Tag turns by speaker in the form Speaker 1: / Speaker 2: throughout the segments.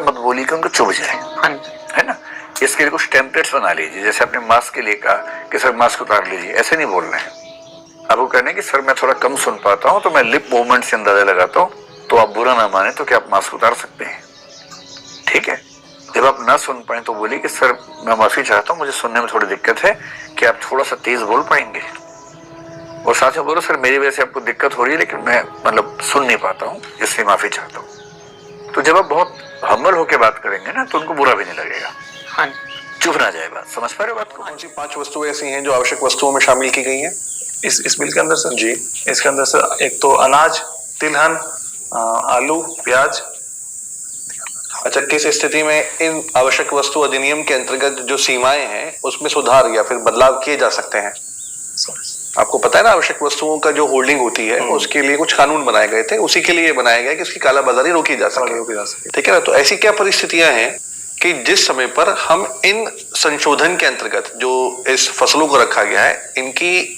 Speaker 1: मत बोलिए कि उनको चुभ जाए, है ना। इसके लिए कुछ टेम्पलेट्स बना लीजिए, जैसे आपने मास्क के लिए कहा कि सर मास्क उतार लीजिए, ऐसे नहीं बोलना है आपको। कहना है कि सर मैं थोड़ा कम सुन पाता हूं तो मैं लिप मूवमेंट से अंदाजा लगाता हूं, तो आप बुरा ना माने तो क्या आप मास्क उतार सकते हैं, ठीक है। जब आप ना सुन पाए तो बोलिए कि सर मैं माफी चाहता हूं, मुझे सुनने में थोड़ी दिक्कत है, कि आप थोड़ा सा तेज बोल पाएंगे। और साथ में बोलो सर मेरी वजह से आपको दिक्कत हो रही है, लेकिन मैं मतलब सुन नहीं पाता हूँ, इसलिए माफी चाहता हूँ। तो जब आप बहुत हम्बल होकर बात करेंगे ना तो उनको बुरा भी नहीं लगेगा,
Speaker 2: हाँ,
Speaker 1: चुभ ना जाए बात। समझ पा रहे हो बात को?
Speaker 3: कौन सी 5 वस्तुएं ऐसी हैं जो आवश्यक वस्तुओं में शामिल की गई हैं
Speaker 2: इस बिल के अंदर सर?
Speaker 3: जी,
Speaker 2: इसके अंदर सर एक तो अनाज, तिलहन, आलू, प्याज।
Speaker 3: अच्छा, किस स्थिति में इन आवश्यक वस्तु अधिनियम के अंतर्गत जो सीमाएं हैं उसमें सुधार या फिर बदलाव किए जा सकते हैं? आपको पता है ना, आवश्यक वस्तुओं का जो होल्डिंग होती है उसके लिए कुछ कानून बनाए गए थे, उसी के लिए बनाया गया कि उसकी कालाबाजारी रोकी जा सके, ठीक है ना। तो ऐसी क्या परिस्थितियां हैं कि जिस समय पर हम इन संशोधन के अंतर्गत जो इस फसलों को रखा गया है, इनकी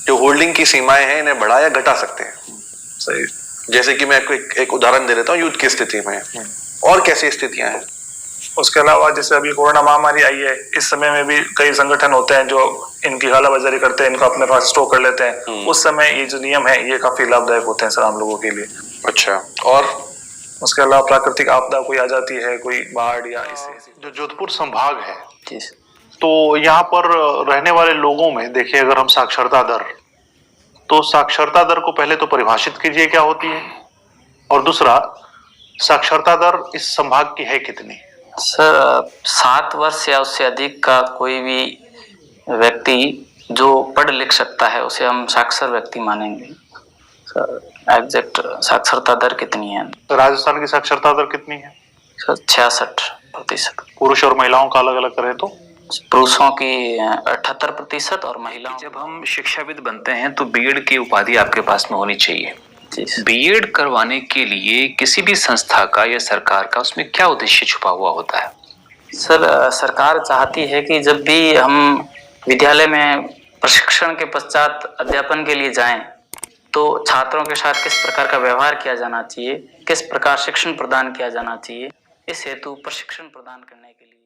Speaker 3: जो होल्डिंग की सीमाएं हैं इन्हें बढ़ा या घटा सकते हैं?
Speaker 2: सही।
Speaker 3: जैसे कि मैं आपको एक उदाहरण दे देता हूँ, युद्ध की स्थिति में और कैसी स्थितियां हैं।
Speaker 2: उसके अलावा जैसे अभी कोरोना महामारी आई है, इस समय में भी कई संगठन होते हैं जो इनकी कालाबाजारी करते हैं, इनको अपने पास स्टॉक कर लेते हैं। उस समय ये जो नियम है ये काफी लाभदायक होते हैं सर आम लोगों के लिए।
Speaker 3: अच्छा, और
Speaker 2: उसके अलावा प्राकृतिक आपदा कोई आ जाती है, कोई बाढ़ या इससे
Speaker 3: जो जोधपुर संभाग है, तो यहाँ पर रहने वाले लोगों में देखिए, अगर हम साक्षरता दर, तो साक्षरता दर को पहले तो परिभाषित कीजिए क्या होती है, और दूसरा साक्षरता दर इस संभाग की है कितनी?
Speaker 4: सर 7 वर्ष या उससे अधिक का कोई भी व्यक्ति जो पढ़ लिख सकता है उसे हम साक्षर व्यक्ति मानेंगे। सर एग्जैक्ट साक्षरता दर कितनी है?
Speaker 3: राजस्थान की साक्षरता दर कितनी है?
Speaker 4: सर 66%।
Speaker 3: पुरुष और महिलाओं का अलग अलग करें तो?
Speaker 4: पुरुषों की 78% और महिलाओं।
Speaker 5: जब हम शिक्षाविद बनते हैं तो बीएड की उपाधि आपके पास में होनी चाहिए। बीएड करवाने के लिए किसी भी संस्था का या सरकार का उसमें क्या उद्देश्य छुपा हुआ होता है?
Speaker 4: सर सरकार चाहती है कि जब भी हम विद्यालय में प्रशिक्षण के पश्चात अध्यापन के लिए जाएं तो छात्रों के साथ किस प्रकार का व्यवहार किया जाना चाहिए, किस प्रकार शिक्षण प्रदान किया जाना चाहिए, इस हेतु प्रशिक्षण प्रदान करने के लिए